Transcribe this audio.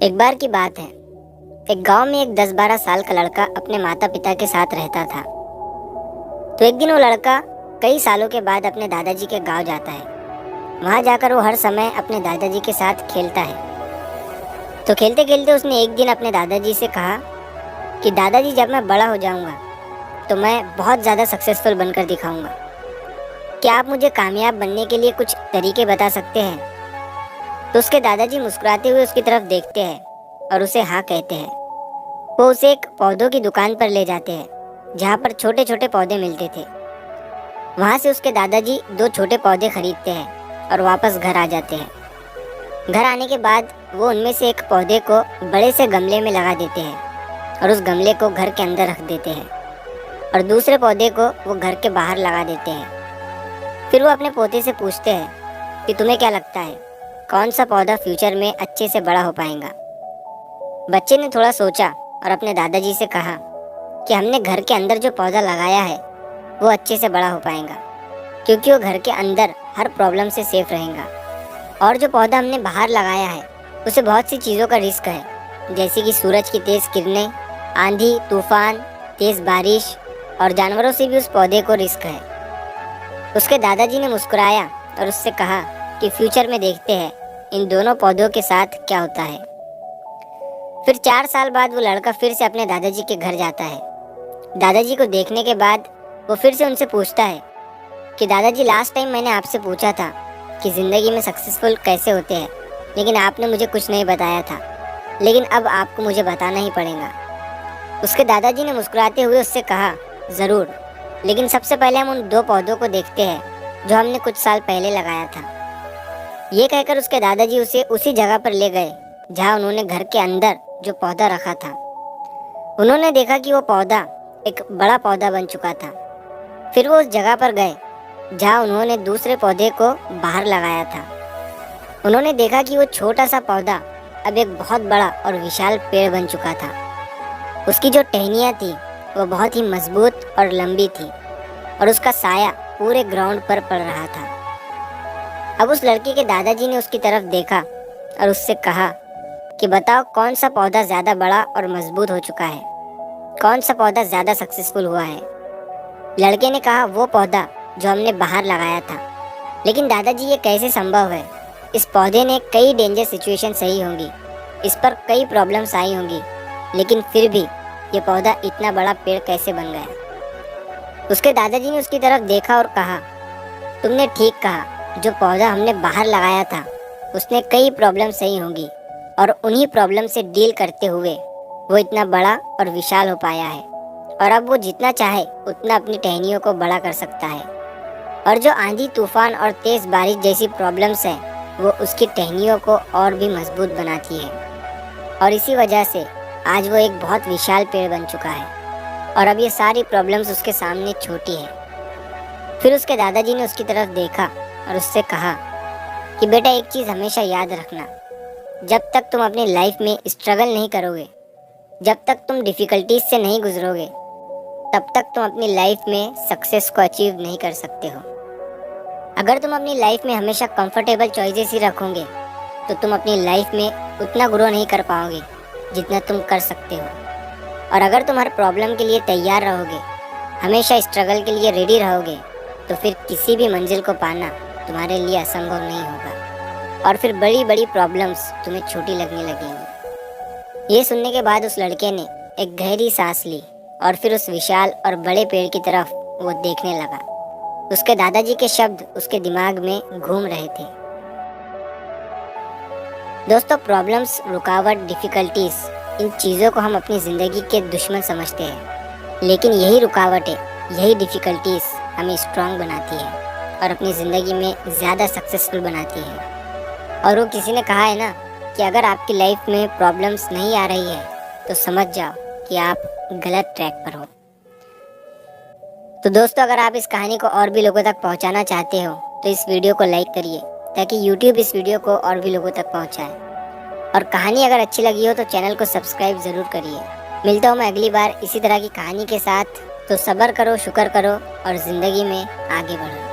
एक बार की बात है। एक गांव में एक 10-12 साल का लड़का अपने माता पिता के साथ रहता था। तो एक दिन वो लड़का कई सालों के बाद अपने दादाजी के गांव जाता है। वहां जाकर वो हर समय अपने दादाजी के साथ खेलता है। तो खेलते खेलते उसने एक दिन अपने दादाजी से कहा कि दादाजी, जब मैं बड़ा हो जाऊंगा तो मैं बहुत ज़्यादा सक्सेसफुल बनकर दिखाऊंगा। क्या आप मुझे कामयाब बनने के लिए कुछ तरीके बता सकते हैं? तो उसके दादाजी मुस्कुराते हुए उसकी तरफ देखते हैं और उसे हाँ कहते हैं। वो उसे एक पौधों की दुकान पर ले जाते हैं जहाँ पर छोटे छोटे पौधे मिलते थे। वहाँ से उसके दादाजी 2 छोटे पौधे खरीदते हैं और वापस घर आ जाते हैं। घर आने के बाद वो उनमें से एक पौधे को बड़े से गमले में लगा देते हैं और उस गमले को घर के अंदर रख देते हैं और दूसरे पौधे को वो घर के बाहर लगा देते हैं। फिर वो अपने पोते से पूछते हैं कि तुम्हें क्या लगता है, कौन सा पौधा फ्यूचर में अच्छे से बड़ा हो पाएगा? बच्चे ने थोड़ा सोचा और अपने दादाजी से कहा कि हमने घर के अंदर जो पौधा लगाया है वो अच्छे से बड़ा हो पाएगा, क्योंकि वो घर के अंदर हर प्रॉब्लम से सेफ रहेगा। और जो पौधा हमने बाहर लगाया है उसे बहुत सी चीज़ों का रिस्क है, जैसे कि सूरज की तेज़ किरणें, आंधी तूफान, तेज़ बारिश और जानवरों से भी उस पौधे को रिस्क है। उसके दादाजी ने मुस्कुराया और उससे कहा कि फ्यूचर में देखते हैं इन दोनों पौधों के साथ क्या होता है। फिर 4 साल बाद वो लड़का फिर से अपने दादाजी के घर जाता है। दादाजी को देखने के बाद वो फिर से उनसे पूछता है कि दादाजी, लास्ट टाइम मैंने आपसे पूछा था कि ज़िंदगी में सक्सेसफुल कैसे होते हैं, लेकिन आपने मुझे कुछ नहीं बताया था, लेकिन अब आपको मुझे बताना ही पड़ेगा। उसके दादाजी ने मुस्कुराते हुए उससे कहा, ज़रूर, लेकिन सबसे पहले हम उन 2 पौधों को देखते हैं जो हमने कुछ साल पहले लगाया था। ये कहकर उसके दादाजी उसे उसी जगह पर ले गए जहाँ उन्होंने घर के अंदर जो पौधा रखा था। उन्होंने देखा कि वो पौधा एक बड़ा पौधा बन चुका था। फिर वो उस जगह पर गए जहाँ उन्होंने दूसरे पौधे को बाहर लगाया था। उन्होंने देखा कि वो छोटा सा पौधा अब एक बहुत बड़ा और विशाल पेड़ बन चुका था। उसकी जो टहनियाँ थी वो बहुत ही मजबूत और लंबी थी और उसका साया पूरे ग्राउंड पर पड़ रहा था। अब उस लड़के के दादाजी ने उसकी तरफ देखा और उससे कहा कि बताओ, कौन सा पौधा ज़्यादा बड़ा और मजबूत हो चुका है, कौन सा पौधा ज़्यादा सक्सेसफुल हुआ है? लड़के ने कहा, वो पौधा जो हमने बाहर लगाया था। लेकिन दादाजी, ये कैसे संभव है? इस पौधे ने कई डेंजर सिचुएशन सही होंगी, इस पर कई प्रॉब्लम्स आई होंगी, लेकिन फिर भी ये पौधा इतना बड़ा पेड़ कैसे बन गया? उसके दादाजी ने उसकी तरफ देखा और कहा, तुमने ठीक कहा, जो पौधा हमने बाहर लगाया था उसने कई प्रॉब्लम सही होंगी और उन्हीं प्रॉब्लम से डील करते हुए वो इतना बड़ा और विशाल हो पाया है। और अब वो जितना चाहे उतना अपनी टहनियों को बड़ा कर सकता है। और जो आंधी तूफान और तेज़ बारिश जैसी प्रॉब्लम्स हैं वो उसकी टहनियों को और भी मजबूत बनाती है। और इसी वजह से आज वो एक बहुत विशाल पेड़ बन चुका है और अब ये सारी प्रॉब्लम्स उसके सामने छोटी है। फिर उसके दादाजी ने उसकी तरफ देखा और उससे कहा कि बेटा, एक चीज़ हमेशा याद रखना, जब तक तुम अपनी लाइफ में स्ट्रगल नहीं करोगे, जब तक तुम डिफ़िकल्टीज से नहीं गुजरोगे, तब तक तुम अपनी लाइफ में सक्सेस को अचीव नहीं कर सकते हो। अगर तुम अपनी लाइफ में हमेशा कंफर्टेबल चॉइसेस ही रखोगे तो तुम अपनी लाइफ में उतना ग्रो नहीं कर पाओगे जितना तुम कर सकते हो। और अगर तुम हर प्रॉब्लम के लिए तैयार रहोगे, हमेशा स्ट्रगल के लिए रेडी रहोगे, तो फिर किसी भी मंजिल को पाना तुम्हारे लिए असंभव नहीं होगा और फिर बड़ी बड़ी प्रॉब्लम्स तुम्हें छोटी लगने लगेंगी। ये सुनने के बाद उस लड़के ने एक गहरी सांस ली और फिर उस विशाल और बड़े पेड़ की तरफ वो देखने लगा। उसके दादाजी के शब्द उसके दिमाग में घूम रहे थे। दोस्तों, प्रॉब्लम्स, रुकावट, डिफ़िकल्टीज, इन चीज़ों को हम अपनी ज़िंदगी के दुश्मन समझते हैं, लेकिन यही रुकावटें, यही डिफ़िकल्टीज हमें स्ट्रांग बनाती है और अपनी ज़िंदगी में ज़्यादा सक्सेसफुल बनाती है। और वो किसी ने कहा है ना कि अगर आपकी लाइफ में प्रॉब्लम्स नहीं आ रही है तो समझ जाओ कि आप गलत ट्रैक पर हो। तो दोस्तों, अगर आप इस कहानी को और भी लोगों तक पहुंचाना चाहते हो तो इस वीडियो को लाइक करिए ताकि YouTube इस वीडियो को और भी लोगों तक पहुंचाए। और कहानी अगर अच्छी लगी हो तो चैनल को सब्सक्राइब ज़रूर करिए। मिलता हूँ मैं अगली बार इसी तरह की कहानी के साथ। तो सब्र करो, शुक्र करो और ज़िंदगी में आगे बढ़ो।